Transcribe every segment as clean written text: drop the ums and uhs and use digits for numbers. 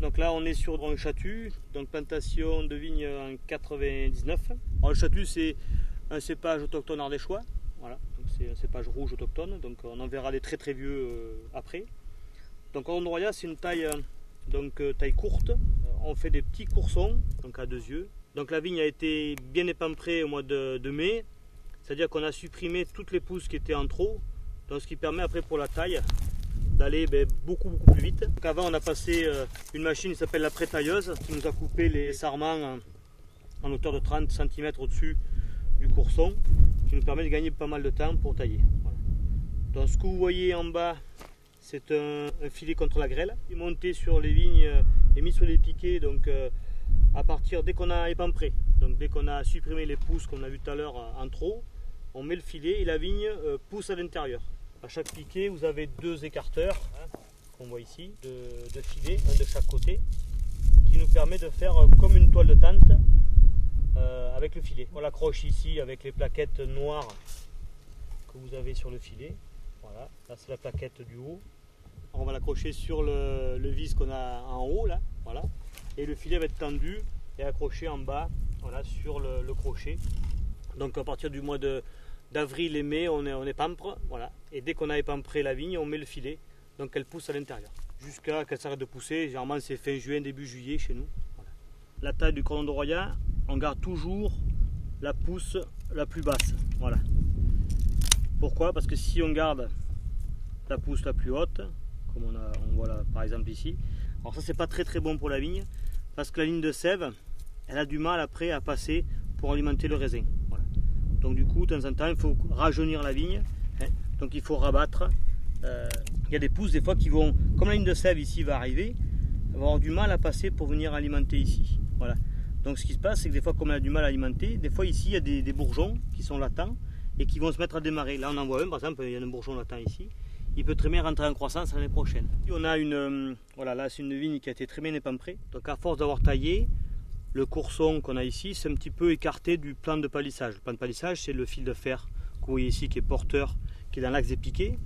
Donc là on est sur un châtu, donc plantation de vignes en 99. Alors, le châtu c'est un cépage autochtone ardéchois, voilà, c'est un cépage rouge autochtone, donc on en verra des très très vieux après. Donc Cordon Roya c'est une taille, taille courte, on fait des petits coursons, donc à 2 yeux. Donc la vigne a été bien épamprée au mois de mai, c'est-à-dire qu'on a supprimé toutes les pousses qui étaient en trop, donc ce qui permet après pour la taille d'aller beaucoup plus vite. Donc avant on a passé une machine qui s'appelle la prétailleuse qui nous a coupé les sarments en hauteur de 30 cm au-dessus du courson, qui nous permet de gagner pas mal de temps pour tailler. Voilà. Donc ce que vous voyez en bas, c'est un filet contre la grêle, il est monté sur les vignes et mis sur les piquets, donc à partir dès qu'on a épampré, donc dès qu'on a supprimé les pousses qu'on a vu tout à l'heure en trop, on met le filet et la vigne pousse à l'intérieur. À chaque piquet, vous avez 2 écarteurs, qu'on voit ici, de filets, un de chaque côté, qui nous permet de faire comme une toile de tente avec le filet. On l'accroche ici avec les plaquettes noires que vous avez sur le filet. Voilà, là c'est la plaquette du haut. On va l'accrocher sur le vis qu'on a en haut, là, voilà. Et le filet va être tendu et accroché en bas, voilà, sur le crochet. Donc à partir du mois d'avril et mai, on épampre, voilà. Et dès qu'on a épampré la vigne, on met le filet, donc elle pousse à l'intérieur. Jusqu'à qu'elle s'arrête de pousser, généralement c'est fin juin, début juillet chez nous. Voilà. La taille du Cordon Roya, on garde toujours la pousse la plus basse, voilà. Pourquoi? Parce que si on garde la pousse la plus haute, comme on voit là, par exemple ici, alors ça c'est pas très bon pour la vigne, parce que la ligne de sève, elle a du mal après à passer pour alimenter le raisin. Voilà. Donc du coup, de temps en temps, il faut rajeunir la vigne, hein, donc il faut rabattre. Il y a des pousses des fois qui vont, comme la ligne de sève ici va arriver, elle va avoir du mal à passer pour venir alimenter ici. Voilà. Donc ce qui se passe, c'est que des fois, comme elle a du mal à alimenter, des fois ici il y a des bourgeons qui sont latents et qui vont se mettre à démarrer. Là on en voit un, par exemple, il y a un bourgeon latent ici. Il peut très bien rentrer en croissance l'année prochaine. On a voilà, là c'est une vigne qui a été très bien épamprée. Donc à force d'avoir taillé, le courson qu'on a ici, c'est un petit peu écarté du plan de palissage. Le plan de palissage, c'est le fil de fer que vous voyez ici qui est porteur, qui est dans l'axe des piquets.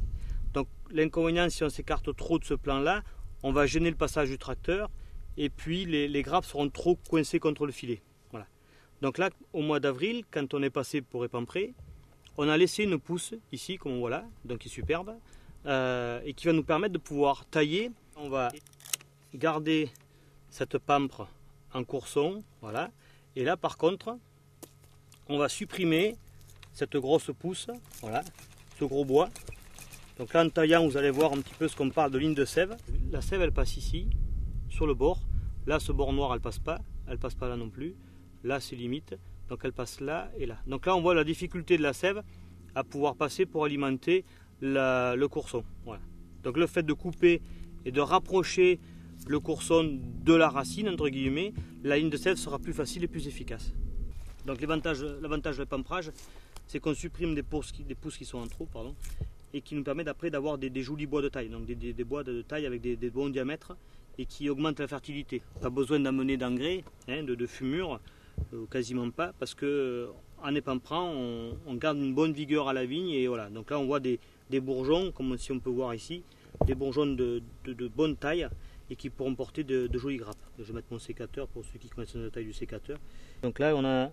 Donc l'inconvénient, si on s'écarte trop de ce plan-là, on va gêner le passage du tracteur et puis les grappes seront trop coincées contre le filet. Voilà. Donc là, au mois d'avril, quand on est passé pour épamprer, on a laissé une pousse ici, comme on voit là, donc qui est superbe. Et qui va nous permettre de pouvoir tailler. On va garder cette pampre en courson, voilà. Et là par contre, on va supprimer cette grosse pousse, voilà, ce gros bois. Donc là en taillant, vous allez voir un petit peu ce qu'on parle de ligne de sève. La sève elle passe ici, sur le bord. Là ce bord noir elle passe pas là non plus. Là c'est limite, donc elle passe là et là. Donc là on voit la difficulté de la sève à pouvoir passer pour alimenter le courson. Voilà. Donc le fait de couper et de rapprocher le courson de la racine, entre guillemets, la ligne de sève sera plus facile et plus efficace. Donc l'avantage de l'épamprage, c'est qu'on supprime des pousses qui sont en trop, pardon, et qui nous permettent après d'avoir des jolis bois de taille, donc des bois de taille avec des bons diamètres et qui augmentent la fertilité. Pas besoin d'amener d'engrais, hein, de fumure, quasiment pas, parce que en épamprant, on garde une bonne vigueur à la vigne et voilà. Donc là on voit des bourgeons, comme si on peut voir ici, des bourgeons de bonne taille et qui pourront porter de jolies grappes. Je vais mettre mon sécateur pour ceux qui connaissent la taille du sécateur. Donc là on a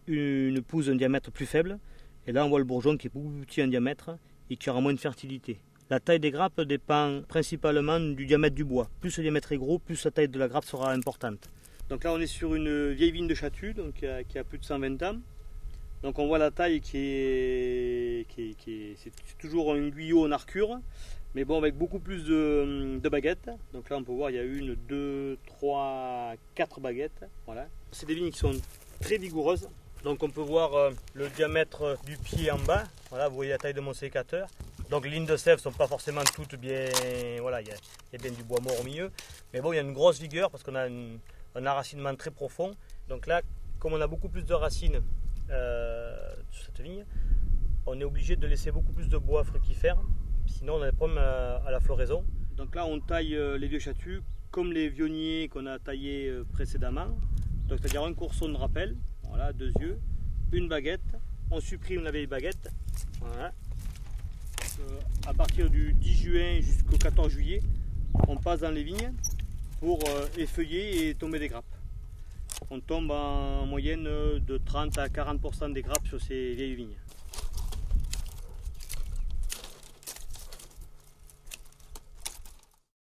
une pousse d'un diamètre plus faible et là on voit le bourgeon qui est beaucoup plus petit en diamètre et qui aura moins de fertilité. La taille des grappes dépend principalement du diamètre du bois. Plus le diamètre est gros, plus la taille de la grappe sera importante. Donc là on est sur une vieille vigne de châtu, donc qui a plus de 120 ans. Donc on voit la taille c'est toujours un guyot en archure, mais bon avec beaucoup plus de baguettes. Donc là on peut voir il y a 1, 2, 3, 4 baguettes. Voilà. C'est des vignes qui sont très vigoureuses. Donc on peut voir le diamètre du pied en bas. Voilà, vous voyez la taille de mon sécateur. Donc les lignes de sève ne sont pas forcément toutes bien. Voilà, il y a bien du bois mort au milieu. Mais bon, il y a une grosse vigueur parce qu'on a un enracinement très profond. Donc là, comme on a beaucoup plus de racines sur cette vigne, on est obligé de laisser beaucoup plus de bois fructifère, sinon on a des problèmes à la floraison. Donc là on taille les vieux châtus comme les vionniers qu'on a taillés précédemment, donc c'est-à-dire un courson de rappel, voilà, 2 yeux, une baguette, on supprime la vieille baguette, voilà. À partir du 10 juin jusqu'au 14 juillet, on passe dans les vignes, pour effeuiller et tomber des grappes. On tombe en moyenne de 30 à 40% des grappes sur ces vieilles vignes.